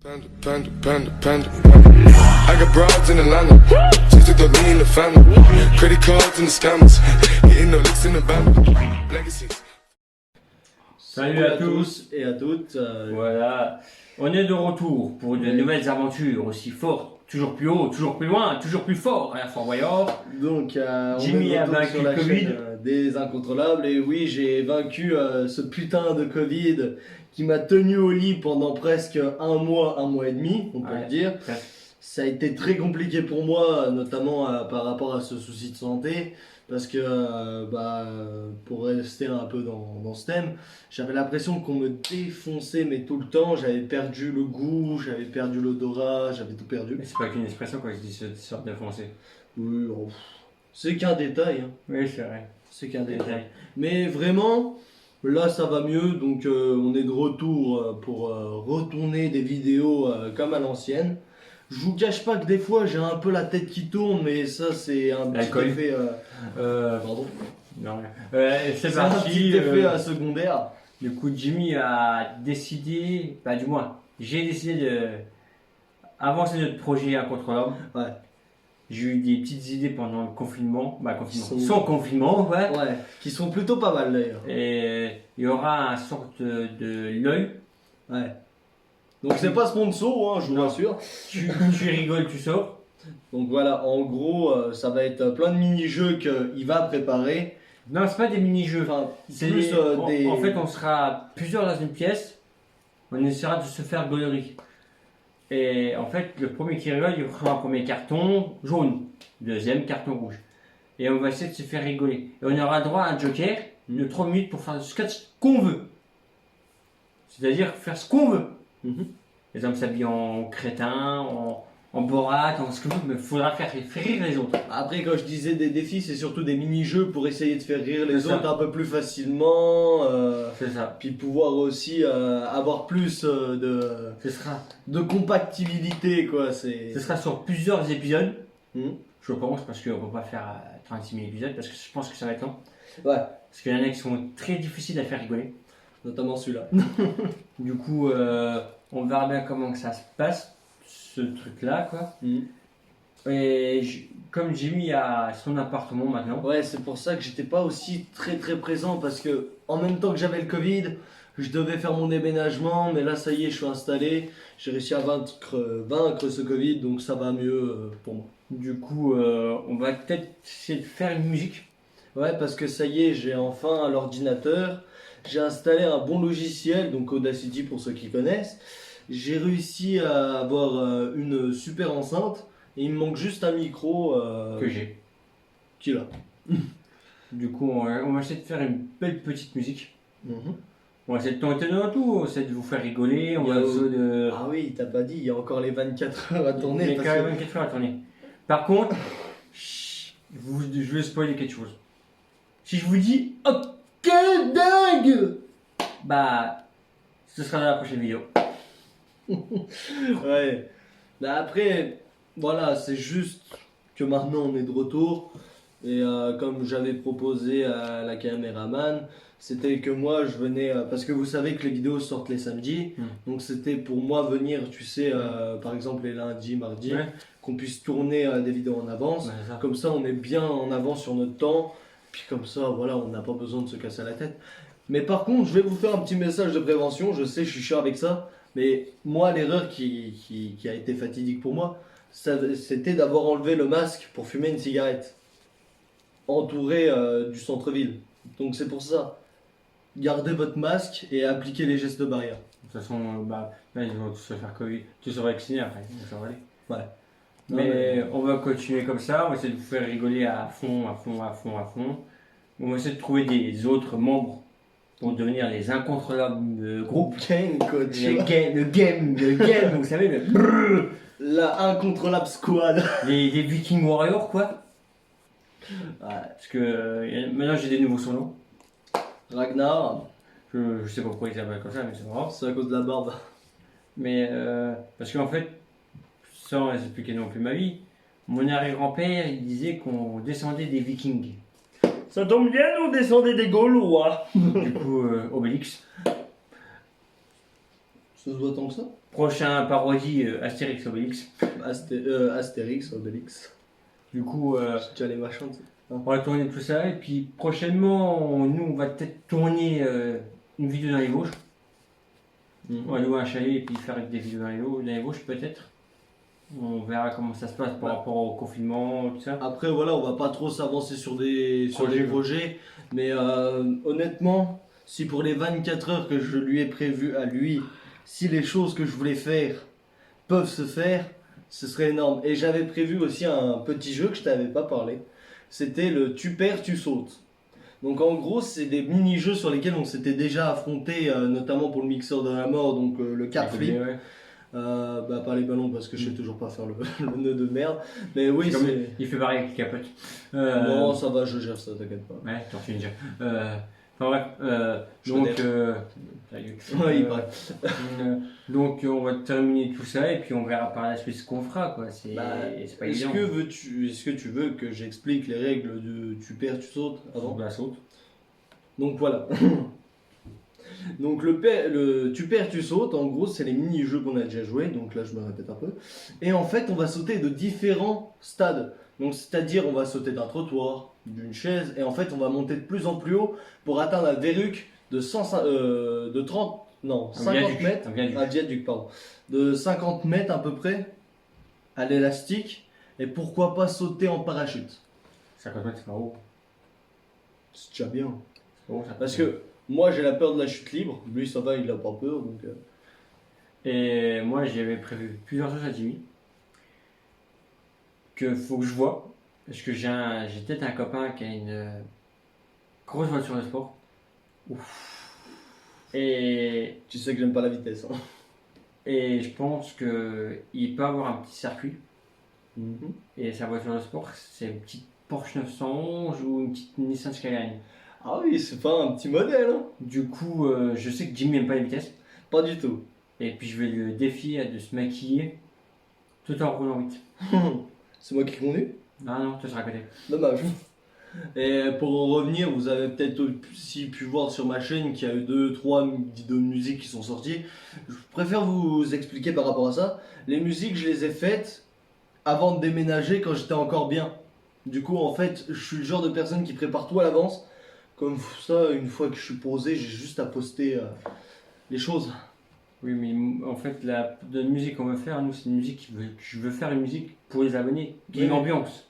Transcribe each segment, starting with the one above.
Panda, panda, panda, panda. I got broads in Atlanta. Just to throw me in the family. Credit cards and the scammers. Getting no licks in the band. Legacies. Salut à tous et à toutes. Voilà, on est de retour pour de nouvelles aventures aussi fortes, toujours plus haut, toujours plus loin, toujours plus fort à Fort Boyard. Donc, Jimmy a vaincu sur la le Covid. chaîne, des incontrôlables. Et oui, j'ai vaincu ce putain de Covid qui m'a tenu au lit pendant presque un mois et demi, on peut le dire. Ouais. Ça a été très compliqué pour moi, notamment par rapport à ce souci de santé, parce que pour rester un peu dans ce thème, j'avais l'impression qu'on me défonçait mais tout le temps. J'avais perdu le goût, j'avais perdu l'odorat, j'avais tout perdu. Mais c'est pas qu'une expression quand je dis cette sorte de français. Oui, c'est qu'un détail, hein. Oui, c'est vrai. C'est qu'un détail. Mais vraiment, là ça va mieux, donc on est de retour pour retourner des vidéos comme à l'ancienne. Je vous cache pas que des fois j'ai un peu la tête qui tourne, mais ça c'est un petit L'alcool. effet. Pardon. Non, c'est C'est un parti. petit effet secondaire. Du coup, Jimmy a décidé, du moins, j'ai décidé de avancer notre projet incontrôlable. Ouais. J'ai eu des petites idées pendant le confinement, Sont- sans confinement, ouais. Ouais. Qui sont plutôt pas mal d'ailleurs. Et il y aura un sorte de l'œil. Ouais. Donc c'est pas sponsor, hein, je vous Non. rassure. Tu rigoles, tu sors. Donc voilà, en gros, ça va être plein de mini-jeux qu'il va préparer. Non, c'est pas des mini-jeux. Enfin, C'est plus des. En fait, on sera plusieurs dans une pièce. On essaiera de se faire gaulerie. Et en fait, le premier qui rigole, il prend un premier carton jaune. Deuxième carton rouge. Et on va essayer de se faire rigoler. Et on aura droit à un joker de 3 minutes pour faire le sketch qu'on veut. C'est-à-dire faire ce qu'on veut. Mhm. Les hommes s'habillent en crétin, en borat, en ce que vous voulez, mais il faudra faire rire les autres. Après, quand je disais des défis, c'est surtout des mini-jeux pour essayer de faire rire les C'est ça. autres un peu plus facilement. C'est ça. Puis pouvoir aussi avoir plus Ce sera, de compatibilité, quoi. ce sera sur plusieurs épisodes. Mhm. Je pense, parce qu'on ne peut pas faire 36 000 épisodes, parce que je pense que ça va être long. Ouais, Parce qu'il y en a qui sont très difficiles à faire rigoler. notamment celui-là. Du coup, on verra bien comment que ça se passe, ce truc-là, quoi. Mhm. Et comme Jimmy a son appartement maintenant, Ouais, c'est pour ça que j'étais pas aussi très présent, parce que en même temps que j'avais le Covid, je devais faire mon déménagement, mais là ça y est, je suis installé, j'ai réussi à vaincre ce Covid, donc ça va mieux pour moi. du coup, on va peut-être essayer de faire une musique. Ouais, parce que ça y est, j'ai enfin l'ordinateur, j'ai installé un bon logiciel, donc Audacity pour ceux qui connaissent. J'ai réussi à avoir une super enceinte, et il me manque juste un micro Que j'ai. qui est là. Du coup, on va essayer de faire une belle petite musique. Mhm. On va essayer de tenter dans tout, on va essayer de vous faire rigoler, on Il y va a- essayer de... Ah oui, t'as pas dit, il y a encore les 24 heures à Il tourner. y a parce quand que- même 24 heures à tourner. Par contre, je vais spoiler quelque chose. Si je vous dis, oh, quel dingue, ce sera dans la prochaine vidéo. Ouais. Bah après, voilà, c'est juste que maintenant on est de retour. Et comme j'avais proposé à la caméraman, c'était que moi je venais. Parce que vous savez que les vidéos sortent les samedis. Donc c'était pour moi venir, tu sais, par exemple les lundis, mardis, Ouais. qu'on puisse tourner des vidéos en avance. Ouais, c'est ça. Comme ça on est bien en avance sur notre temps. Puis comme ça, voilà, on n'a pas besoin de se casser la tête. Mais par contre, je vais vous faire un petit message de prévention. Je sais, je suis chiant avec ça. Mais moi, l'erreur qui a été fatidique pour moi, c'était d'avoir enlevé le masque pour fumer une cigarette. Entouré du centre-ville. Donc c'est pour ça. Gardez votre masque et appliquez les gestes barrières. De toute façon, là, ils vont tous se faire Covid, tous se vacciner après, donc ça va aller. Ouais. Mais on va continuer comme ça, on va essayer de vous faire rigoler à fond. On va essayer de trouver des autres membres pour devenir les incontrôlables groupes. Gang, coach. Le game, vous savez, La incontrôlable squad. les Viking Warriors, quoi. Ouais. Parce que maintenant j'ai des nouveaux surnoms. Ragnar, Je sais pas pourquoi ils s'appellent comme ça, mais c'est pas grave. c'est à cause de la barbe. Mais parce qu'en fait, sans expliquer non plus ma vie, mon arrière-grand-père il disait qu'on descendait des Vikings. Ça tombe bien, on descendait des Gaulois. Du coup, Obélix. Ça se voit tant que ça. Prochain parodie Astérix Obélix. Astérix, Obélix. Du coup, C'est déjà les machins. tu sais. on va tourner tout ça. Et puis prochainement, nous, on va peut-être tourner une vidéo dans les Vosges. On va louer un chalet et puis faire des vidéos dans les Vosges peut-être. On verra comment ça se passe par rapport au confinement, tout ça. Après, voilà, on va pas trop s'avancer sur des Projets. projets. Mais honnêtement, si pour les 24 heures que je lui ai prévues à lui, si les choses que je voulais faire peuvent se faire, ce serait énorme. Et j'avais prévu aussi un petit jeu que je t'avais pas parlé. C'était le tu perds, tu sautes. Donc en gros, c'est des mini-jeux sur lesquels on s'était déjà affronté, notamment pour le mixeur de la mort, donc le cap flip. Ouais. Pas les ballons parce que je sais toujours pas faire le, le nœud de merde. Mais oui, Comme c'est... il fait pareil avec les capotes. Non, ça va, je gère ça, t'inquiète pas. Ouais, t'en fais une déjà. Enfin bref, Je donc, connais. ta gueule. Ouais, il paraît. Donc on va terminer tout ça et puis on verra par la suite ce qu'on fera quoi. C'est pas Est-ce évident. que tu veux que j'explique les règles de tu perds, tu sautes avant? La saute. Donc voilà. Donc le tu perds, tu sautes, en gros c'est les mini-jeux qu'on a déjà joués, donc là je me répète un peu. Et en fait on va sauter de différents stades. Donc c'est-à-dire on va sauter d'un trottoir, d'une chaise, et en fait on va monter de plus en plus haut pour atteindre un verruc de 50 mètres. Un viaduc, pardon. De 50 mètres à peu près à l'élastique. Et pourquoi pas sauter en parachute? 50 mètres c'est pas haut. C'est déjà bien. C'est pas haut, ça. Parce que moi j'ai la peur de la chute libre, lui ça va, il a pas peur donc. Et moi j'avais prévu plusieurs choses à Jimmy. Que faut que je vois. Parce que j'ai peut-être un copain qui a une grosse voiture de sport. Ouf. Et Tu sais que j'aime pas la vitesse. Hein. Et je pense qu'il peut avoir un petit circuit. Et sa voiture de sport, c'est une petite Porsche 911 ou une petite Nissan Skyline. Ah oui, c'est pas un petit modèle. Hein. Du coup, je sais que Jimmy n'aime pas les vitesses. Pas du tout. Et puis je vais le défier de se maquiller tout en roulant vite. C'est moi qui conduis. Ah non, tu seras à côté. Dommage. Et pour en revenir, vous avez peut-être aussi pu voir sur ma chaîne qu'il y a eu 2-3 vidéos de musique qui sont sorties. Je préfère vous expliquer par rapport à ça. Les musiques, je les ai faites avant de déménager quand j'étais encore bien. Du coup, en fait, je suis le genre de personne qui prépare tout à l'avance. Comme ça, une fois que je suis posé, j'ai juste à poster les choses. Oui, mais en fait, la musique qu'on veut faire, nous, c'est une musique je veux faire une musique pour les abonnés, qui est Oui. une ambiance.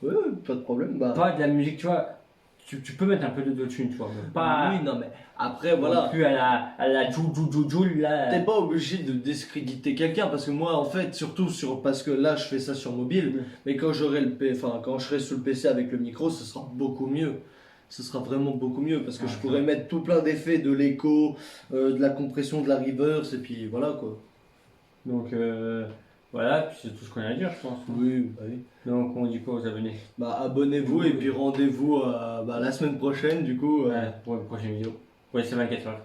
Ouais, pas de problème. Bah... Pas de la musique, tu vois. Tu peux mettre un peu d'autotune, tu vois. Mais pas Oui, non, mais après, voilà. non plus à la Joule, là. T'es pas obligé de discréditer quelqu'un parce que moi en fait surtout parce que là je fais ça sur mobile mais quand j'aurai quand je serai sur le PC avec le micro ce sera beaucoup mieux. Ce sera vraiment beaucoup mieux parce que je pourrais mettre tout plein d'effets, de l'écho, de la compression, de la reverse et puis voilà quoi. Donc voilà, puis c'est tout ce qu'on a à dire, je pense. Oui, bah oui. Donc on dit quoi aux abonnés? Bah abonnez-vous et puis rendez-vous la semaine prochaine du coup. Ouais, pour une prochaine vidéo. Ouais, c'est 24 heures.